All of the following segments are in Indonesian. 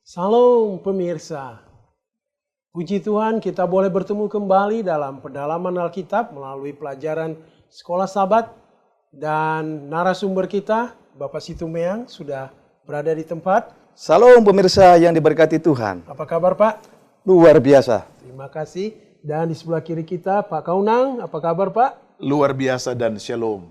Salam pemirsa. Puji Tuhan kita boleh bertemu kembali dalam pendalaman Alkitab melalui pelajaran Sekolah Sabat. Dan narasumber kita, Bapak Situmeang, sudah berada di tempat. Salam pemirsa yang diberkati Tuhan. Apa kabar Pak? Luar biasa. Terima kasih. Dan di sebelah kiri kita Pak Kaunang, apa kabar Pak? Luar biasa dan shalom.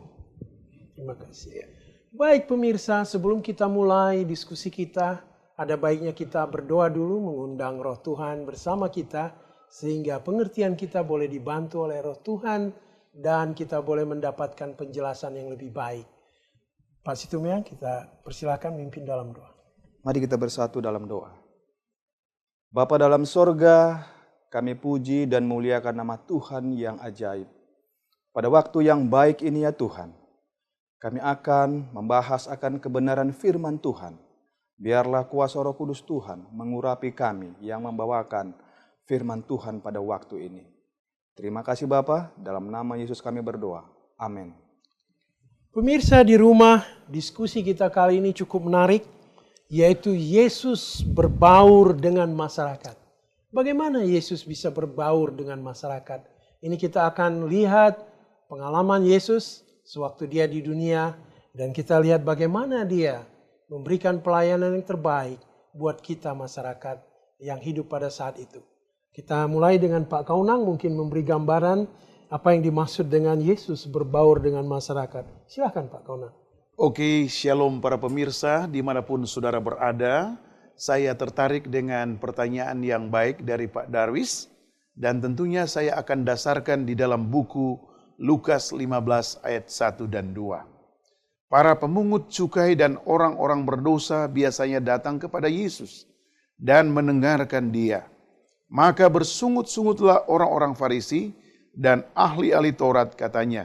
Terima kasih. Baik pemirsa, sebelum kita mulai diskusi kita, ada baiknya kita berdoa dulu mengundang Roh Tuhan bersama kita sehingga pengertian kita boleh dibantu oleh Roh Tuhan dan kita boleh mendapatkan penjelasan yang lebih baik. Pak Situmeang, kita persilakan mimpin dalam doa. Mari kita bersatu dalam doa. Bapa dalam sorga, kami puji dan muliakan nama Tuhan yang ajaib. Pada waktu yang baik ini ya Tuhan, kami akan membahas akan kebenaran firman Tuhan. Biarlah kuasa Roh Kudus Tuhan mengurapi kami yang membawakan firman Tuhan pada waktu ini. Terima kasih Bapa, dalam nama Yesus kami berdoa. Amin. Pemirsa di rumah, diskusi kita kali ini cukup menarik, yaitu Yesus berbaur dengan masyarakat. Bagaimana Yesus bisa berbaur dengan masyarakat? Ini kita akan lihat pengalaman Yesus sewaktu dia di dunia, dan kita lihat bagaimana dia memberikan pelayanan yang terbaik buat kita masyarakat yang hidup pada saat itu. Kita mulai dengan Pak Kaunang, mungkin memberi gambaran apa yang dimaksud dengan Yesus berbaur dengan masyarakat. Silakan Pak Kaunang. Oke, shalom para pemirsa dimanapun saudara berada. Saya tertarik dengan pertanyaan yang baik dari Pak Darwis. Dan tentunya saya akan dasarkan di dalam buku Lukas 15 ayat 1 dan 2. Para pemungut cukai dan orang-orang berdosa biasanya datang kepada Yesus dan mendengarkan dia. Maka bersungut-sungutlah orang-orang Farisi dan ahli-ahli Taurat katanya.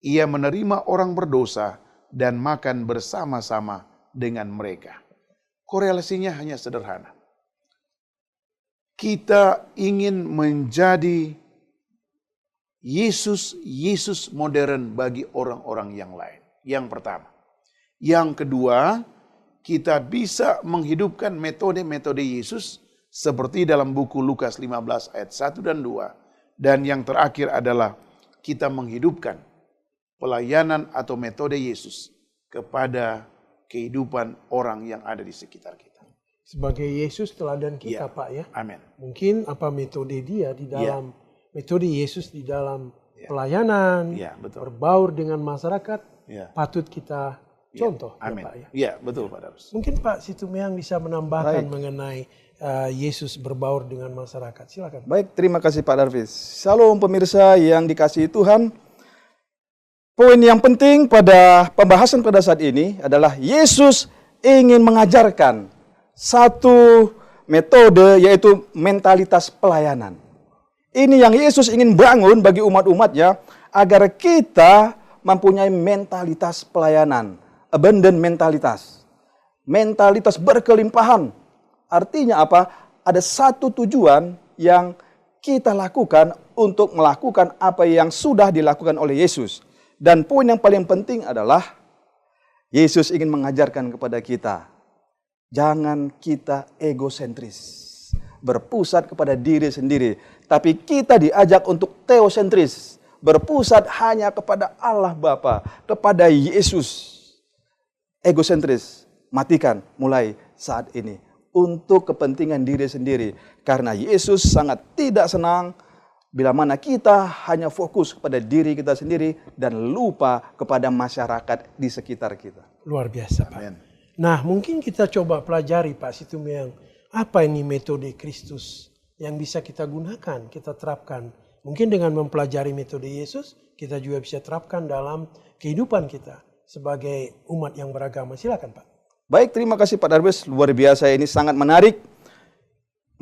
Ia menerima orang berdosa dan makan bersama-sama dengan mereka. Korelasinya hanya sederhana. Kita ingin menjadi Yesus modern bagi orang-orang yang lain. Yang pertama. Yang kedua, kita bisa menghidupkan metode-metode Yesus seperti dalam buku Lukas 15 ayat 1 dan 2. Dan yang terakhir adalah kita menghidupkan pelayanan atau metode Yesus kepada kehidupan orang yang ada di sekitar kita. Sebagai Yesus teladan kita Pak ya. Amin. Mungkin apa metode dia di dalam metode Yesus di dalam pelayanan, betul. berbaur dengan masyarakat, patut kita contoh. Amin. Ya, Pak, ya. Ya, betul Pak Darus. Mungkin Pak Situmeang bisa menambahkan mengenai Yesus berbaur dengan masyarakat. Silakan. Baik, terima kasih Pak Darwis. Salam pemirsa yang dikasihi Tuhan. Poin yang penting pada pembahasan pada saat ini adalah Yesus ingin mengajarkan satu metode, yaitu mentalitas pelayanan. Ini yang Yesus ingin bangun bagi umat-umatnya agar kita mempunyai mentalitas pelayanan, abundant mentalitas. Mentalitas berkelimpahan. Artinya apa? Ada satu tujuan yang kita lakukan untuk melakukan apa yang sudah dilakukan oleh Yesus. Dan poin yang paling penting adalah Yesus ingin mengajarkan kepada kita, jangan kita egosentris, berpusat kepada diri sendiri. Tapi kita diajak untuk teosentris, berpusat hanya kepada Allah Bapa, kepada Yesus. Egosentris, matikan mulai saat ini. Untuk kepentingan diri sendiri. Karena Yesus sangat tidak senang bila mana kita hanya fokus kepada diri kita sendiri dan lupa kepada masyarakat di sekitar kita. Luar biasa Pak. Amen. Nah mungkin kita coba pelajari Pak Situmeang. Apa ini metode Kristus yang bisa kita gunakan, kita terapkan. Mungkin dengan mempelajari metode Yesus, kita juga bisa terapkan dalam kehidupan kita sebagai umat yang beragama. Silakan Pak. Baik, terima kasih Pak Darwis. Luar biasa, ini sangat menarik.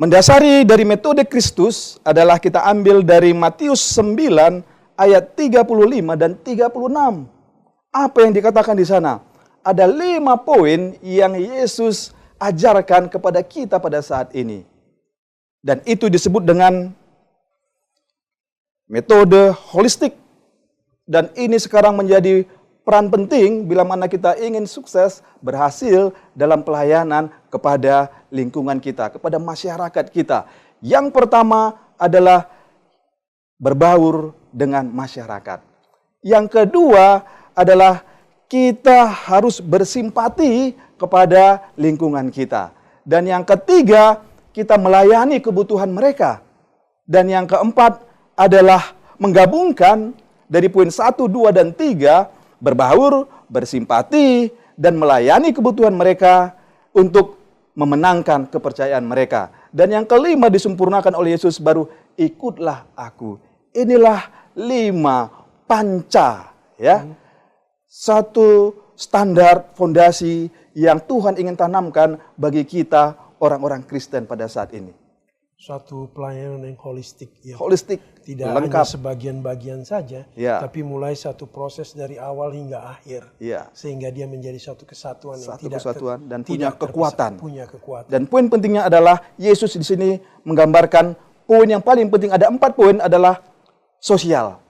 Mendasari dari metode Kristus adalah kita ambil dari Matius 9 ayat 35 dan 36. Apa yang dikatakan di sana? Ada 5 poin yang Yesus ajarkan kepada kita pada saat ini. Dan itu disebut dengan metode holistik. Dan ini sekarang menjadi peran penting bila mana kita ingin sukses, berhasil dalam pelayanan kepada lingkungan kita, kepada masyarakat kita. Yang pertama adalah berbaur dengan masyarakat. Yang kedua adalah kita harus bersimpati kepada lingkungan kita. Dan yang ketiga, kita melayani kebutuhan mereka. Dan yang keempat adalah menggabungkan dari poin 1, 2, dan 3, berbaur, bersimpati, dan melayani kebutuhan mereka untuk memenangkan kepercayaan mereka. Dan yang kelima disempurnakan oleh Yesus, baru ikutlah aku. Inilah 5 panca, ya. Satu standar fondasi yang Tuhan ingin tanamkan bagi kita orang-orang Kristen pada saat ini. Suatu pelayanan yang holistik, ya. Holistik, Tidak lengkap. hanya sebagian-bagian saja, Ya. tapi mulai satu proses dari awal hingga akhir. Ya. Sehingga dia menjadi satu kesatuan yang Satu tidak kesatuan dan punya tidak kekuatan. terpisah, punya kekuatan. Dan poin pentingnya adalah Yesus di sini menggambarkan poin yang paling penting, ada 4 poin adalah sosial.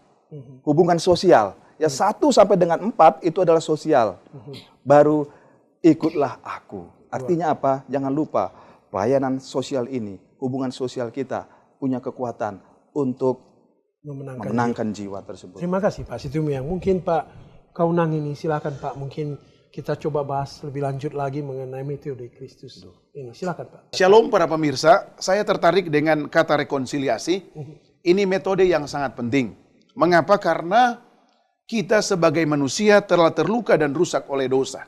Hubungan sosial. Ya 1 sampai dengan 4 itu adalah sosial. Baru ikutlah aku. Artinya apa? Jangan lupa pelayanan sosial ini, hubungan sosial kita punya kekuatan untuk memenangkan jiwa tersebut. Terima kasih Pak Situmiang. Mungkin Pak Kaunang ini silakan Pak, mungkin kita coba bahas lebih lanjut lagi mengenai metode Kristus ini. Silakan Pak. Shalom para pemirsa, saya tertarik dengan kata rekonsiliasi. Ini metode yang sangat penting. Mengapa? Karena kita sebagai manusia telah terluka dan rusak oleh dosa.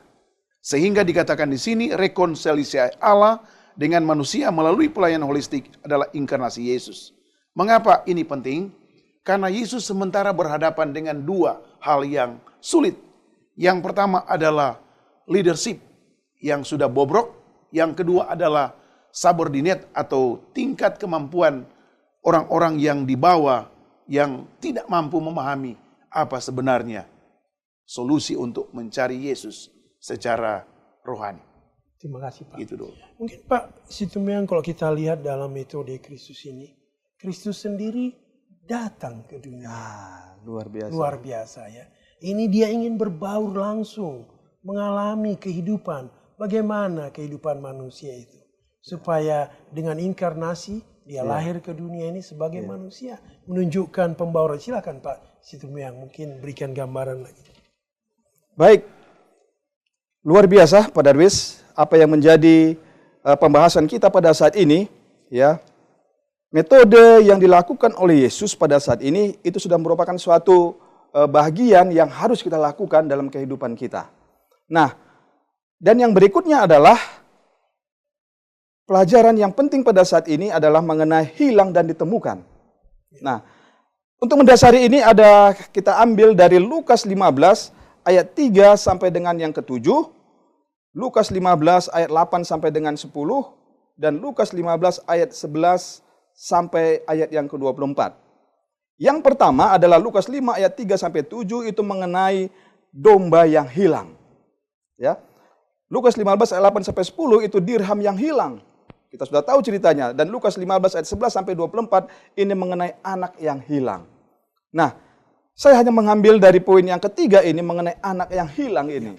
Sehingga dikatakan di sini rekonsiliasi Allah dengan manusia melalui pelayanan holistik adalah inkarnasi Yesus. Mengapa ini penting? Karena Yesus sementara berhadapan dengan 2 hal yang sulit. Yang pertama adalah leadership yang sudah bobrok. Yang kedua adalah subordinate atau tingkat kemampuan orang-orang yang di bawah yang tidak mampu memahami apa sebenarnya solusi untuk mencari Yesus secara rohani. Terima kasih Pak. Itu dulu. Mungkin Pak Situmiang kalau kita lihat dalam metode Kristus ini, Kristus sendiri datang ke dunia. Luar biasa. Luar biasa ya. Ini dia ingin berbaur langsung, mengalami kehidupan. Bagaimana kehidupan manusia itu. Supaya dengan inkarnasi, dia lahir ke dunia ini sebagai manusia. Menunjukkan pembauran. Silakan Pak Situmiang mungkin berikan gambaran lagi. Baik. Luar biasa Pak Darwis, apa yang menjadi pembahasan kita pada saat ini, ya. Metode yang dilakukan oleh Yesus pada saat ini itu sudah merupakan suatu bahagian yang harus kita lakukan dalam kehidupan kita. Nah, dan yang berikutnya adalah pelajaran yang penting pada saat ini adalah mengenai hilang dan ditemukan. Nah, untuk mendasari ini ada kita ambil dari Lukas 15 ayat 3 sampai dengan yang ke-7, Lukas 15 ayat 8 sampai dengan 10, dan Lukas 15 ayat 11 sampai ayat yang ke-24. Yang pertama adalah Lukas 5 ayat 3 sampai 7 itu mengenai domba yang hilang. Ya. Lukas 15 ayat 8 sampai 10 itu dirham yang hilang. Kita sudah tahu ceritanya. Dan Lukas 15 ayat 11 sampai 24 ini mengenai anak yang hilang. Nah, saya hanya mengambil dari poin yang ketiga ini mengenai anak yang hilang ini.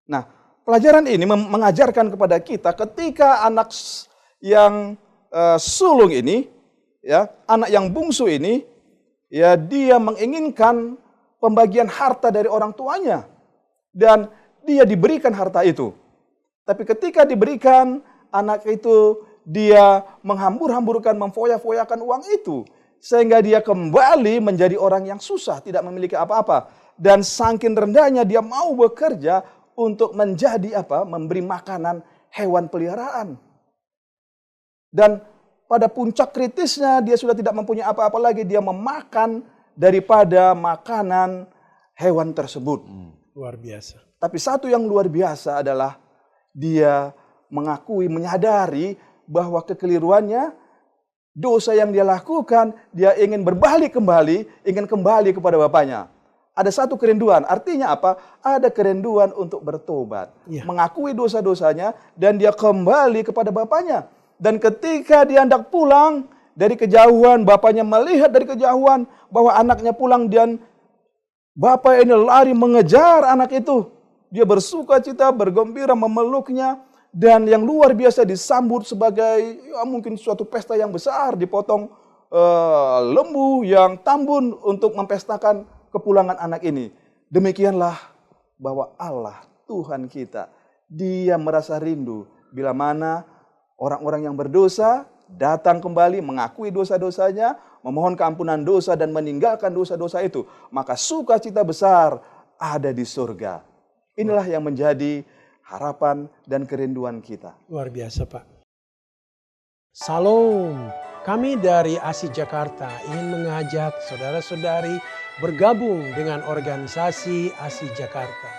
Nah, pelajaran ini mengajarkan kepada kita ketika anak yang sulung ini, ya, anak yang bungsu ini, ya, dia menginginkan pembagian harta dari orang tuanya dan dia diberikan harta itu. Tapi ketika diberikan, anak itu dia menghambur-hamburkan, memfoya-foyakan uang itu. Sehingga dia kembali menjadi orang yang susah, tidak memiliki apa-apa. Dan saking rendahnya dia mau bekerja untuk menjadi apa? Memberi makanan hewan peliharaan. Dan pada puncak kritisnya dia sudah tidak mempunyai apa-apa lagi. Dia memakan daripada makanan hewan tersebut. Luar biasa. Tapi satu yang luar biasa adalah dia mengakui, menyadari bahwa kekeliruannya, dosa yang dia lakukan, dia ingin berbalik kembali, ingin kembali kepada bapaknya. Ada satu kerinduan, artinya apa? Ada kerinduan untuk bertobat. Ya. Mengakui dosa-dosanya dan dia kembali kepada bapaknya. Dan ketika dia hendak pulang dari kejauhan, bapaknya melihat dari kejauhan bahwa anaknya pulang dan Bapak ini lari mengejar anak itu. Dia bersuka cita, bergembira, memeluknya. Dan yang luar biasa disambut sebagai mungkin suatu pesta yang besar. Dipotong lembu yang tambun untuk mempestakan kepulangan anak ini. Demikianlah bahwa Allah, Tuhan kita, Dia merasa rindu bila mana orang-orang yang berdosa datang kembali mengakui dosa-dosanya, memohon keampunan dosa dan meninggalkan dosa-dosa itu. Maka sukacita besar ada di surga. Inilah yang menjadi harapan dan kerinduan kita. Luar biasa, Pak. Salam. Kami dari ASI Jakarta ingin mengajak saudara-saudari bergabung dengan organisasi ASI Jakarta.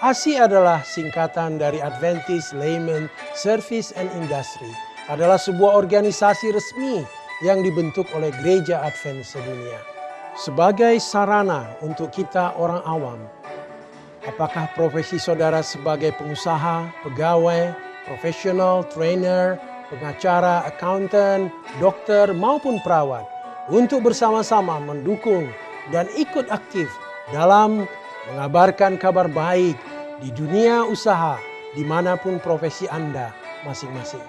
ASI adalah singkatan dari Adventist Layman Service and Industry. Adalah sebuah organisasi resmi yang dibentuk oleh Gereja Advent Sedunia. Sebagai sarana untuk kita orang awam. Apakah profesi saudara sebagai pengusaha, pegawai, profesional, trainer, pengacara, accountant, dokter maupun perawat untuk bersama-sama mendukung dan ikut aktif dalam mengabarkan kabar baik di dunia usaha dimanapun profesi Anda masing-masing.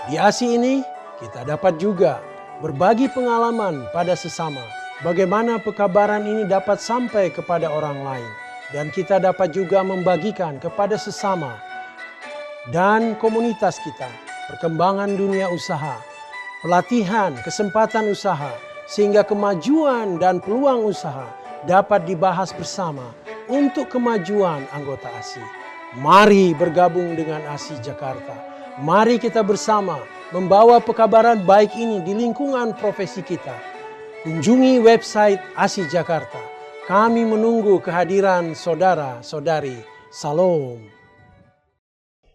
Di ASI ini kita dapat juga berbagi pengalaman pada sesama bagaimana pekabaran ini dapat sampai kepada orang lain dan kita dapat juga membagikan kepada sesama dan komunitas kita perkembangan dunia usaha, pelatihan, kesempatan usaha, sehingga kemajuan dan peluang usaha dapat dibahas bersama untuk kemajuan anggota ASI. Mari bergabung dengan ASI Jakarta. Mari kita bersama membawa pekabaran baik ini di lingkungan profesi kita. Kunjungi website ASI Jakarta. Kami menunggu kehadiran saudara-saudari. Salam.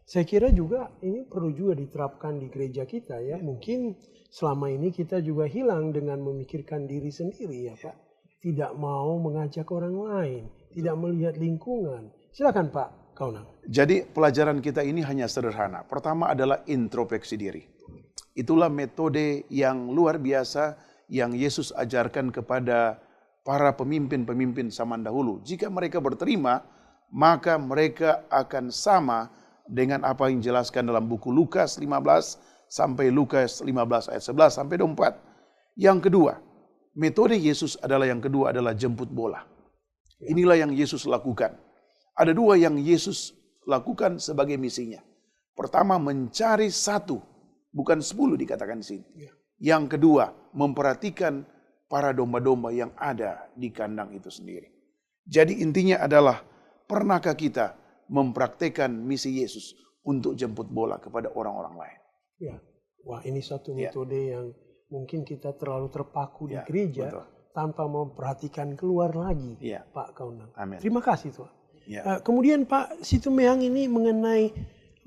Saya kira juga ini perlu juga diterapkan di gereja kita ya. Mungkin selama ini kita juga hilang dengan memikirkan diri sendiri ya Pak. Tidak mau mengajak orang lain, tidak melihat lingkungan. Silakan Pak Kaunang. Jadi pelajaran kita ini hanya sederhana. Pertama adalah introspeksi diri. Itulah metode yang luar biasa yang Yesus ajarkan kepada para pemimpin-pemimpin zaman dahulu. Jika mereka berterima, maka mereka akan sama dengan apa yang dijelaskan dalam buku Lukas 15 sampai Lukas 15 ayat 11 sampai 24. Yang kedua, metode Yesus adalah jemput bola. Inilah yang Yesus lakukan. Ada dua yang Yesus lakukan sebagai misinya. Pertama, mencari satu, bukan 10 dikatakan di sini. Yang kedua, memperhatikan para domba-domba yang ada di kandang itu sendiri. Jadi intinya adalah, pernahkah kita mempraktekkan misi Yesus untuk jemput bola kepada orang-orang lain? Ya, wah ini satu metode yang mungkin kita terlalu terpaku di gereja betul. Tanpa memperhatikan keluar lagi, Pak Kaunang. Amin. Terima kasih Tuhan. Kemudian Pak Situmeang ini mengenai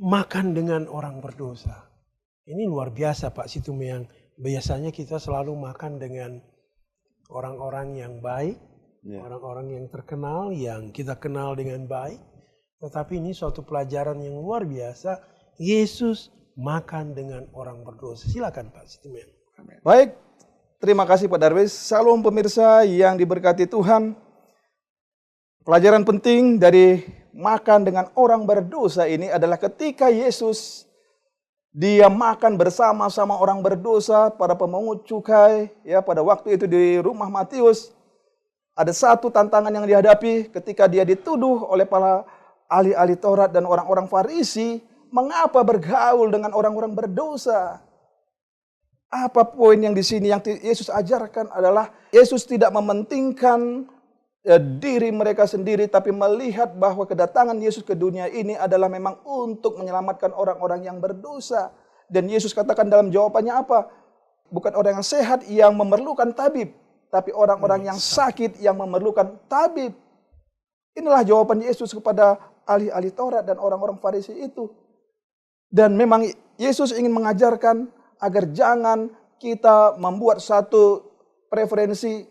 makan dengan orang berdosa. Ini luar biasa Pak Situmeang. Biasanya kita selalu makan dengan orang-orang yang baik, orang-orang yang terkenal, yang kita kenal dengan baik. Tetapi ini suatu pelajaran yang luar biasa. Yesus makan dengan orang berdosa. Silakan Pak Situmeang. Baik, terima kasih Pak Darwis. Salam pemirsa yang diberkati Tuhan. Pelajaran penting dari makan dengan orang berdosa ini adalah ketika Yesus Dia makan bersama-sama orang berdosa, para pemungut cukai, ya pada waktu itu di rumah Matius. Ada satu tantangan yang dihadapi ketika dia dituduh oleh para ahli-ahli Taurat dan orang-orang Farisi, mengapa bergaul dengan orang-orang berdosa? Apa poin yang di sini yang Yesus ajarkan adalah Yesus tidak mementingkan diri mereka sendiri, tapi melihat bahwa kedatangan Yesus ke dunia ini adalah memang untuk menyelamatkan orang-orang yang berdosa. Dan Yesus katakan dalam jawabannya apa? Bukan orang yang sehat yang memerlukan tabib, tapi orang-orang yang sakit yang memerlukan tabib. Inilah jawaban Yesus kepada ahli-ahli Taurat dan orang-orang Farisi itu. Dan memang Yesus ingin mengajarkan agar jangan kita membuat satu preferensi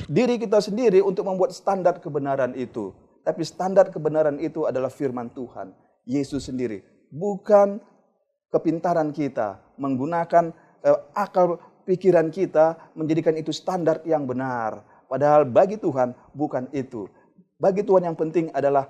diri kita sendiri untuk membuat standar kebenaran itu. Tapi standar kebenaran itu adalah firman Tuhan, Yesus sendiri. Bukan kepintaran kita menggunakan akal pikiran kita menjadikan itu standar yang benar. Padahal bagi Tuhan bukan itu. Bagi Tuhan yang penting adalah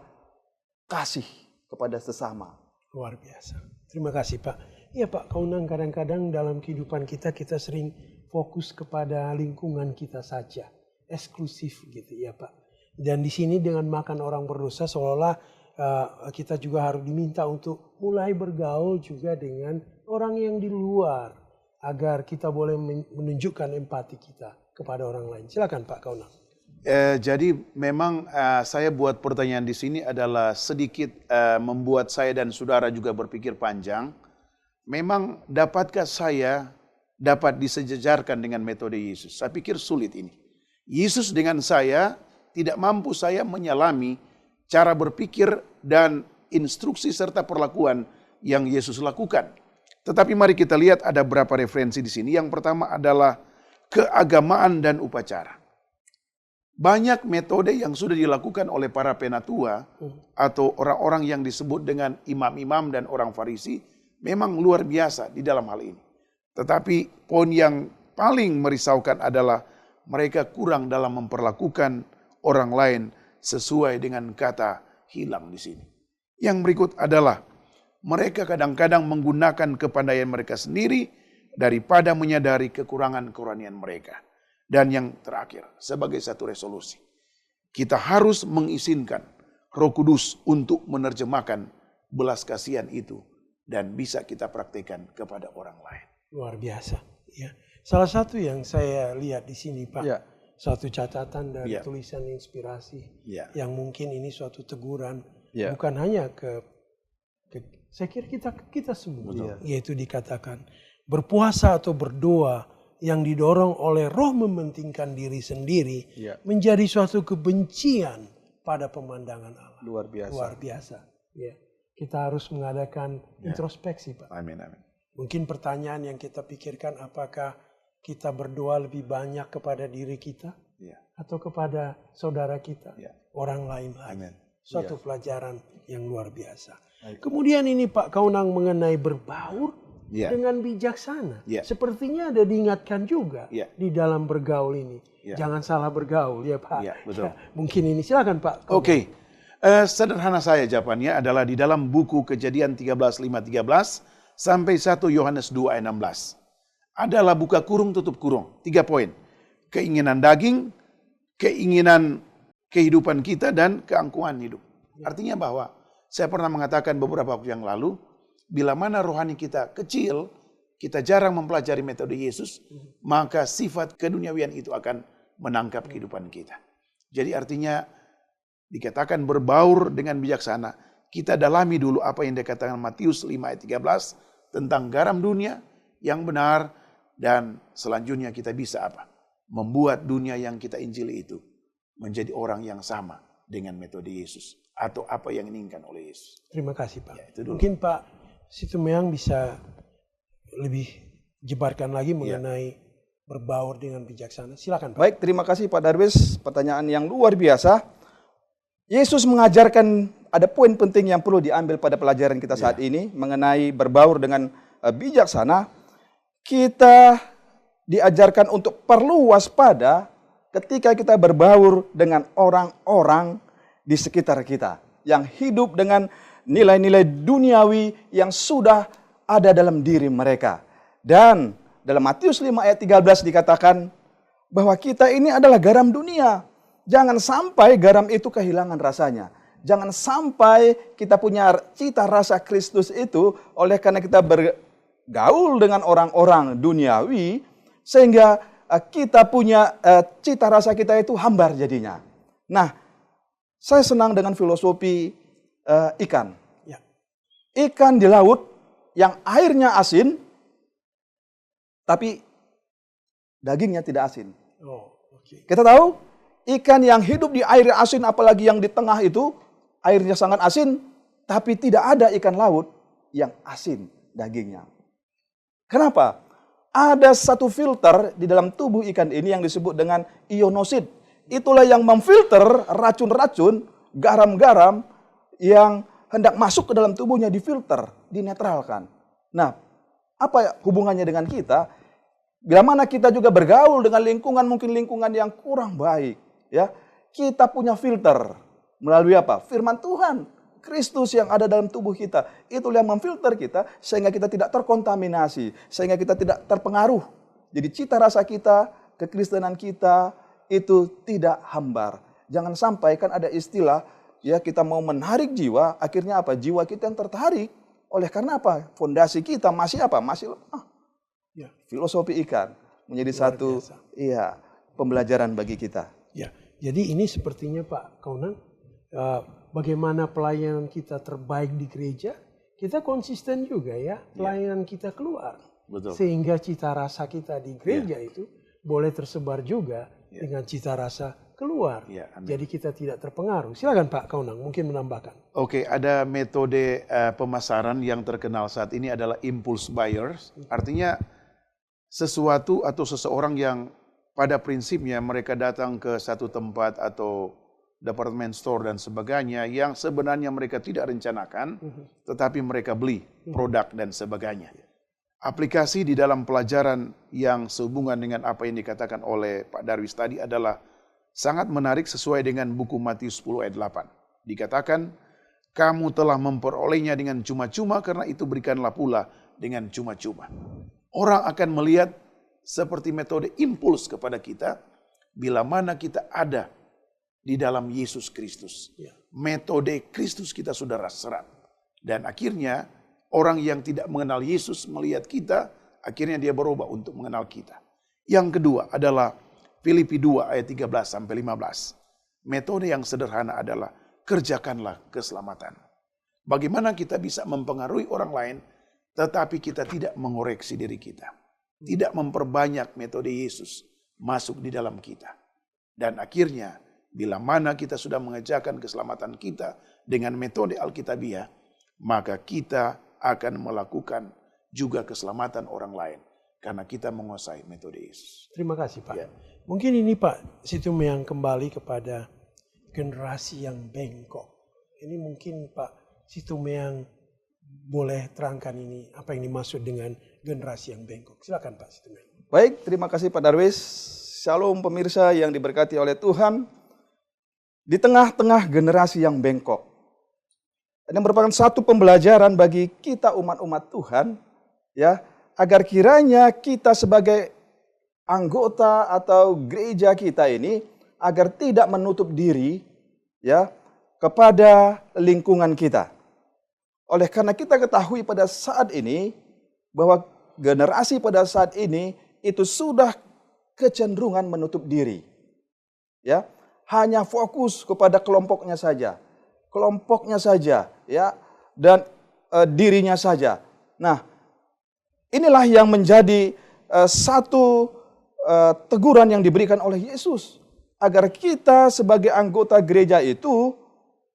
kasih kepada sesama. Luar biasa. Terima kasih Pak. Iya Pak Kaunang, kadang-kadang dalam kehidupan kita sering fokus kepada lingkungan kita saja. Eksklusif gitu ya Pak. Dan di sini dengan makan orang berdosa seolah-olah kita juga harus diminta untuk mulai bergaul juga dengan orang yang di luar. Agar kita boleh menunjukkan empati kita kepada orang lain. Silakan Pak Kaunang. Jadi memang saya buat pertanyaan di sini adalah sedikit membuat saya dan saudara juga berpikir panjang. Memang dapatkah saya dapat disejajarkan dengan metode Yesus? Saya pikir sulit ini. Yesus dengan saya tidak mampu saya menyelami cara berpikir dan instruksi serta perlakuan yang Yesus lakukan. Tetapi mari kita lihat ada beberapa referensi di sini. Yang pertama adalah keagamaan dan upacara. Banyak metode yang sudah dilakukan oleh para penatua atau orang-orang yang disebut dengan imam-imam dan orang Farisi memang luar biasa di dalam hal ini. Tetapi poin yang paling merisaukan adalah mereka kurang dalam memperlakukan orang lain sesuai dengan kata hilang di sini. Yang berikut adalah mereka kadang-kadang menggunakan kepandaian mereka sendiri daripada menyadari kekurangan-kekuranian mereka. Dan yang terakhir, sebagai satu resolusi, kita harus mengizinkan Roh Kudus untuk menerjemahkan belas kasihan itu dan bisa kita praktekkan kepada orang lain. Luar biasa. Ya. Salah satu yang saya lihat di sini Pak, Ya. suatu catatan dari Ya. tulisan inspirasi Ya. yang mungkin ini suatu teguran Ya. bukan hanya ke saya kira kita semua, Betul. yaitu dikatakan berpuasa atau berdoa yang didorong oleh roh mementingkan diri sendiri Ya. menjadi suatu kebencian pada pemandangan Allah. Luar biasa. Luar biasa. Ya. Kita harus mengadakan introspeksi Pak. Amin, amin. Mungkin pertanyaan yang kita pikirkan, apakah kita berdoa lebih banyak kepada diri kita Ya. atau kepada saudara kita, Ya. orang lain lagi. Amin. Suatu pelajaran yang luar biasa. Baik. Kemudian ini Pak Kaunang mengenai berbaur Ya. dengan bijaksana. Ya. Sepertinya ada diingatkan juga Ya. di dalam bergaul ini. Ya. Jangan salah bergaul ya Pak. Ya, betul. Mungkin ini silakan Pak. Oke, sederhana saya jawabannya adalah di dalam buku Kejadian 13:5-13 sampai 1 Yohanes 2 ayat 16. Adalah buka kurung tutup kurung. 3 poin. Keinginan daging, keinginan kehidupan kita, dan keangkuhan hidup. Artinya bahwa saya pernah mengatakan beberapa waktu yang lalu, bila mana rohani kita kecil, kita jarang mempelajari metode Yesus, maka sifat keduniawian itu akan menangkap kehidupan kita. Jadi artinya dikatakan berbaur dengan bijaksana. Kita dalami dulu apa yang dikatakan Matius 5 ayat 13 tentang garam dunia yang benar, dan selanjutnya kita bisa apa? Membuat dunia yang kita injili itu menjadi orang yang sama dengan metode Yesus atau apa yang diinginkan oleh Yesus. Terima kasih Pak. Ya, itu dulu. Mungkin Pak Situmeang bisa lebih jebarkan lagi mengenai berbaur dengan bijaksana. Silakan Pak. Baik, terima kasih Pak Darwis. Pertanyaan yang luar biasa. Yesus mengajarkan ada poin penting yang perlu diambil pada pelajaran kita saat ini mengenai berbaur dengan bijaksana. Kita diajarkan untuk perlu waspada ketika kita berbaur dengan orang-orang di sekitar kita yang hidup dengan nilai-nilai duniawi yang sudah ada dalam diri mereka. Dan dalam Matius 5 ayat 13 dikatakan bahwa kita ini adalah garam dunia. Jangan sampai garam itu kehilangan rasanya. Jangan sampai kita punya cita rasa Kristus itu oleh karena kita bergaul dengan orang-orang duniawi sehingga kita punya cita rasa kita itu hambar jadinya. Nah, saya senang dengan filosofi ikan. Ya. Ikan di laut yang airnya asin, tapi dagingnya tidak asin. Oh, oke. Kita tahu ikan yang hidup di air asin, apalagi yang di tengah itu airnya sangat asin, tapi tidak ada ikan laut yang asin dagingnya. Kenapa? Ada satu filter di dalam tubuh ikan ini yang disebut dengan ionosid. Itulah yang memfilter racun-racun, garam-garam yang hendak masuk ke dalam tubuhnya, difilter, dinetralkan. Nah, apa hubungannya dengan kita? Bila mana kita juga bergaul dengan lingkungan, mungkin lingkungan yang kurang baik, ya, kita punya filter melalui apa? Firman Tuhan, Kristus yang ada dalam tubuh kita. Itulah yang memfilter kita sehingga kita tidak terkontaminasi, sehingga kita tidak terpengaruh. Jadi cita rasa kita, kekristenan kita itu tidak hambar. Jangan sampai kan ada istilah, ya, kita mau menarik jiwa, akhirnya apa? Jiwa kita yang tertarik. Oleh karena apa? Fondasi kita masih apa? Masih lemah. Ya. Filosofi ikan menjadi Luar satu biasa. pembelajaran bagi kita. Ya, jadi ini sepertinya Pak Kaunang, bagaimana pelayanan kita terbaik di gereja, kita konsisten juga ya pelayanan kita keluar. Betul. Sehingga cita rasa kita di gereja itu boleh tersebar juga dengan cita rasa keluar. Ya, amin. Jadi kita tidak terpengaruh. Silakan Pak Kaunang, mungkin menambahkan. Oke, ada metode pemasaran yang terkenal saat ini adalah impulse buyers. Artinya sesuatu atau seseorang yang pada prinsipnya mereka datang ke satu tempat atau department store dan sebagainya yang sebenarnya mereka tidak rencanakan, tetapi mereka beli produk dan sebagainya. Aplikasi di dalam pelajaran yang sehubungan dengan apa yang dikatakan oleh Pak Darwis tadi adalah sangat menarik sesuai dengan buku Matius 10 ayat 8. Dikatakan, kamu telah memperolehnya dengan cuma-cuma karena itu berikanlah pula dengan cuma-cuma. Orang akan melihat seperti metode impuls kepada kita bila mana kita ada di dalam Yesus Kristus. Metode Kristus kita sudah serap. Dan akhirnya orang yang tidak mengenal Yesus melihat kita, akhirnya dia berubah untuk mengenal kita. Yang kedua adalah Filipi 2 ayat 13 sampai 15. Metode yang sederhana adalah kerjakanlah keselamatan. Bagaimana kita bisa mempengaruhi orang lain tetapi kita tidak mengoreksi diri kita. Tidak memperbanyak metode Yesus masuk di dalam kita. Dan akhirnya bila mana kita sudah mengerjakan keselamatan kita dengan metode Alkitabiah, maka kita akan melakukan juga keselamatan orang lain. Karena kita menguasai metode Yesus. Terima kasih Pak. Ya. Mungkin ini Pak Situm yang kembali kepada generasi yang bengkok. Ini mungkin Pak Situm yang boleh terangkan ini apa yang dimaksud dengan generasi yang bengkok. Silakan Pak Situm. Baik, terima kasih Pak Darwis. Shalom pemirsa yang diberkati oleh Tuhan. Di tengah-tengah generasi yang bengkok. Ini merupakan satu pembelajaran bagi kita umat-umat Tuhan, ya, agar kiranya kita sebagai anggota atau gereja kita ini agar tidak menutup diri, ya, kepada lingkungan kita. Oleh karena kita ketahui pada saat ini bahwa generasi pada saat ini itu sudah kecenderungan menutup diri, ya, hanya fokus kepada kelompoknya saja, ya, dan dirinya saja. Nah, inilah yang menjadi satu teguran yang diberikan oleh Yesus. Agar kita sebagai anggota gereja itu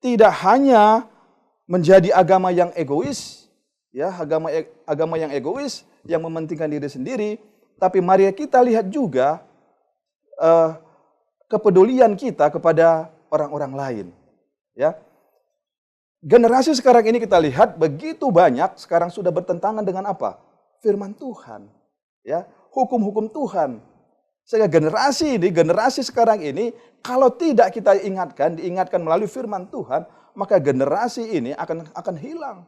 tidak hanya menjadi agama yang egois, ya, agama yang egois, yang mementingkan diri sendiri, tapi mari kita lihat juga kepedulian kita kepada orang-orang lain. Ya. Generasi sekarang ini kita lihat begitu banyak sekarang sudah bertentangan dengan apa? Firman Tuhan, ya, hukum-hukum Tuhan. Sehingga generasi sekarang ini kalau tidak kita diingatkan melalui firman Tuhan, maka generasi ini akan hilang.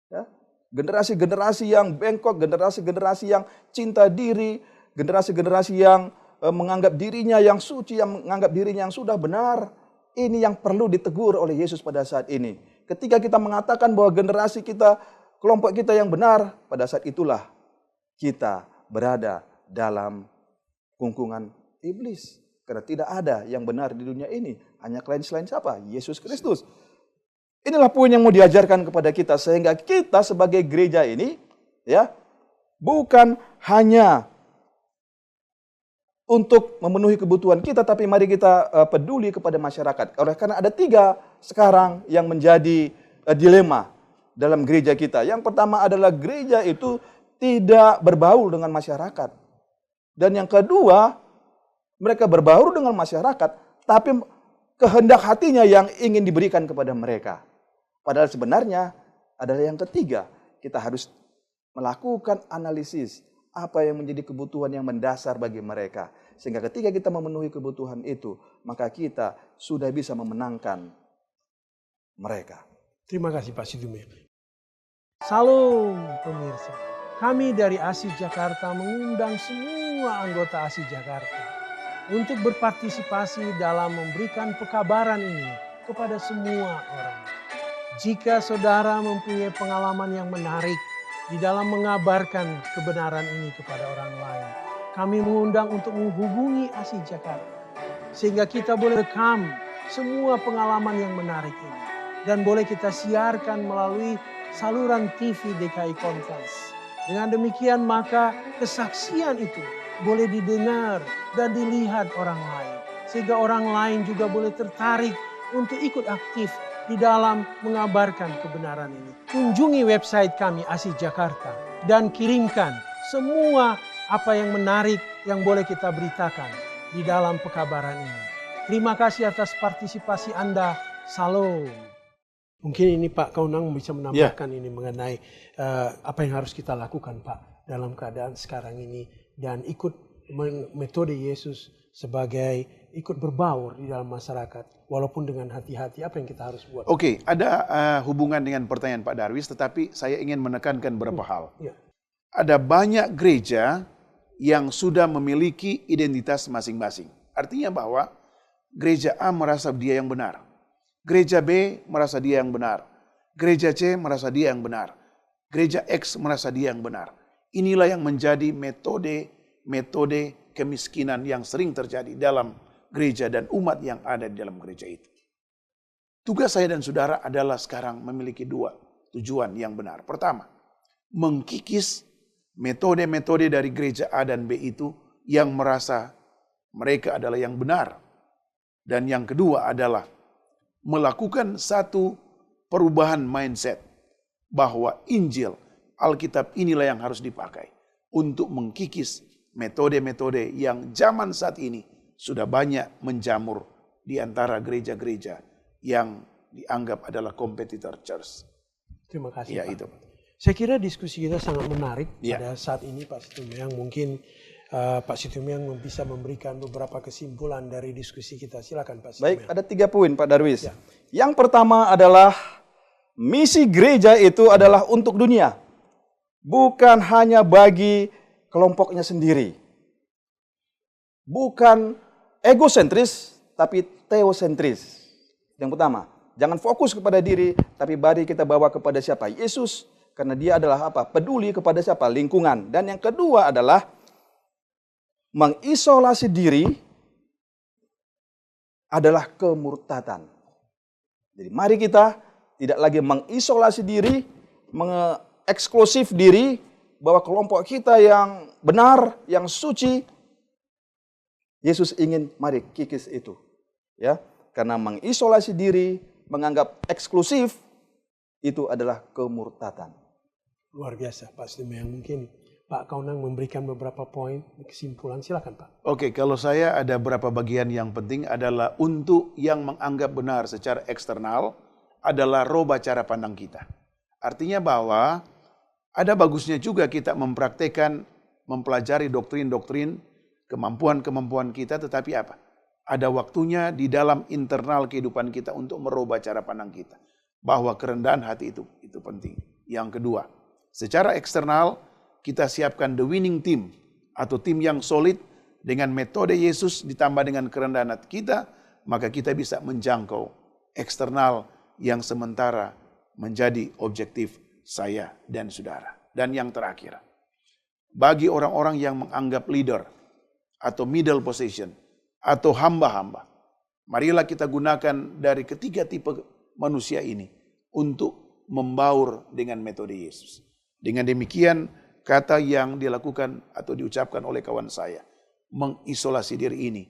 Ya. Generasi-generasi yang bengkok, generasi-generasi yang cinta diri, generasi-generasi yang menganggap dirinya yang suci, yang menganggap dirinya yang sudah benar. Ini yang perlu ditegur oleh Yesus pada saat ini. Ketika kita mengatakan bahwa generasi kita, kelompok kita yang benar, pada saat itulah kita berada dalam kungkungan iblis. Karena tidak ada yang benar di dunia ini. Hanya selain siapa? Yesus Kristus. Inilah poin yang mau diajarkan kepada kita. Sehingga kita sebagai gereja ini, ya, bukan hanya untuk memenuhi kebutuhan kita, tapi mari kita peduli kepada masyarakat. Oleh karena ada 3 sekarang yang menjadi dilema dalam gereja kita. Yang pertama adalah gereja itu tidak berbaur dengan masyarakat. Dan yang kedua, mereka berbaur dengan masyarakat, tapi kehendak hatinya yang ingin diberikan kepada mereka. Padahal sebenarnya adalah yang ketiga, kita harus melakukan analisis. apa yang menjadi kebutuhan yang mendasar bagi mereka. Sehingga ketika kita memenuhi kebutuhan itu, maka kita sudah bisa memenangkan mereka. Terima kasih Pak Situmia. Salam pemirsa. Kami dari ASI Jakarta mengundang semua anggota ASI Jakarta untuk berpartisipasi dalam memberikan pekabaran ini kepada semua orang. Jika saudara mempunyai pengalaman yang menarik di dalam mengabarkan kebenaran ini kepada orang lain, kami mengundang untuk menghubungi ASI Jakarta sehingga kita boleh rekam semua pengalaman yang menarik ini dan boleh kita siarkan melalui saluran TV DKI Conference. Dengan demikian maka kesaksian itu boleh didengar dan dilihat orang lain. Sehingga orang lain juga boleh tertarik untuk ikut aktif di dalam mengabarkan kebenaran ini. Kunjungi website kami ASI Jakarta dan kirimkan semua apa yang menarik yang boleh kita beritakan di dalam pekabaran ini. Terima kasih atas partisipasi Anda. Salam. Mungkin ini Pak Kaunang bisa menambahkan ini mengenai apa yang harus kita lakukan Pak dalam keadaan sekarang ini dan ikut metode Yesus sebagai ikut berbaur di dalam masyarakat walaupun dengan hati-hati. Apa yang kita harus buat? Oke, ada hubungan dengan pertanyaan Pak Darwis, tetapi saya ingin menekankan beberapa hal. Ya. Ada banyak gereja yang sudah memiliki identitas masing-masing. Artinya bahwa gereja A merasa dia yang benar. Gereja B merasa dia yang benar. Gereja C merasa dia yang benar. Gereja X merasa dia yang benar. Inilah yang menjadi metode kemiskinan yang sering terjadi dalam gereja dan umat yang ada di dalam gereja itu. Tugas saya dan saudara adalah sekarang memiliki dua tujuan yang benar. Pertama, mengkikis metode-metode dari gereja A dan B itu yang merasa mereka adalah yang benar. Dan yang kedua adalah melakukan satu perubahan mindset bahwa Injil, Alkitab inilah yang harus dipakai untuk mengkikis metode-metode yang zaman saat ini sudah banyak menjamur di antara gereja-gereja yang dianggap adalah competitor church. Terima kasih Ya, Pak. itu. Saya kira diskusi kita sangat menarik Ya. pada saat ini Pak Situmyang. Mungkin Pak Situmyang bisa memberikan beberapa kesimpulan dari diskusi kita. Silakan Pak Baik, Situmyang. ada 3 poin Pak Darwis. Ya. Yang pertama adalah misi gereja itu adalah untuk dunia. Bukan hanya bagi kelompoknya sendiri. Bukan egosentris, tapi teosentris. Yang pertama, jangan fokus kepada diri, tapi mari kita bawa kepada siapa? Yesus. Karena dia adalah apa? Peduli kepada siapa? Lingkungan. Dan yang kedua adalah mengisolasi diri adalah kemurtadan. Jadi mari kita tidak lagi mengisolasi diri, mengeksklusif diri bahwa kelompok kita yang benar, yang suci. Yesus ingin mari kikis itu. Ya, karena mengisolasi diri, menganggap eksklusif itu adalah kemurtadan. Luar biasa Pak Situmyang. Mungkin Pak Kaunang memberikan beberapa poin kesimpulan. Silakan Pak. Oke, kalau saya ada beberapa bagian yang penting adalah untuk yang menganggap benar secara eksternal adalah rubah cara pandang kita. Artinya bahwa ada bagusnya juga kita mempraktekkan, mempelajari doktrin-doktrin, kemampuan-kemampuan kita, tetapi apa? Ada waktunya di dalam internal kehidupan kita untuk merubah cara pandang kita. Bahwa kerendahan hati itu penting. Yang kedua, secara eksternal kita siapkan the winning team atau tim yang solid dengan metode Yesus ditambah dengan kerendahan hati kita, maka kita bisa menjangkau eksternal yang sementara menjadi objektif saya dan saudara. Dan yang terakhir, bagi orang-orang yang menganggap leader atau middle position atau hamba-hamba, marilah kita gunakan dari ketiga tipe manusia ini untuk membaur dengan metode Yesus. Dengan demikian, kata yang dilakukan atau diucapkan oleh kawan saya, mengisolasi diri ini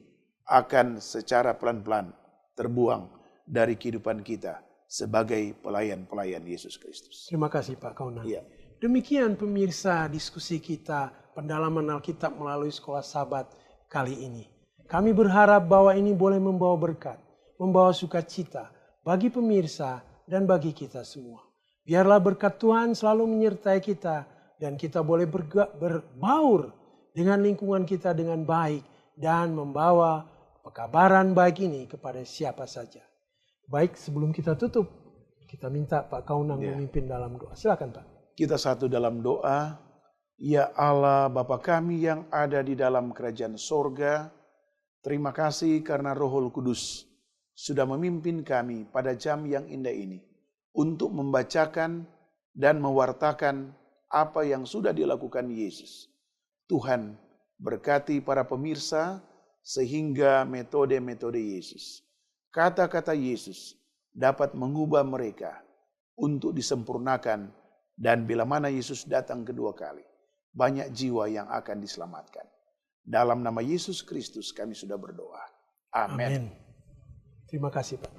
akan secara pelan-pelan terbuang dari kehidupan kita sebagai pelayan-pelayan Yesus Kristus. Terima kasih Pak Kaunang. Ya. Demikian pemirsa diskusi kita pendalaman Alkitab melalui Sekolah Sabat kali ini. Kami berharap bahwa ini boleh membawa berkat, membawa sukacita bagi pemirsa dan bagi kita semua. Biarlah berkat Tuhan selalu menyertai kita dan kita boleh berbaur dengan lingkungan kita dengan baik dan membawa pekabaran baik ini kepada siapa saja. Baik, sebelum kita tutup, kita minta Pak Kaunang memimpin dalam doa. Silakan Pak. Kita satu dalam doa. Ya Allah, Bapa kami yang ada di dalam kerajaan sorga, terima kasih karena Rohul Kudus sudah memimpin kami pada jam yang indah ini untuk membacakan dan mewartakan apa yang sudah dilakukan Yesus. Tuhan berkati para pemirsa sehingga metode-metode Yesus, kata-kata Yesus dapat mengubah mereka untuk disempurnakan, dan bila mana Yesus datang kedua kali, banyak jiwa yang akan diselamatkan. Dalam nama Yesus Kristus kami sudah berdoa. Amin. Terima kasih Pak.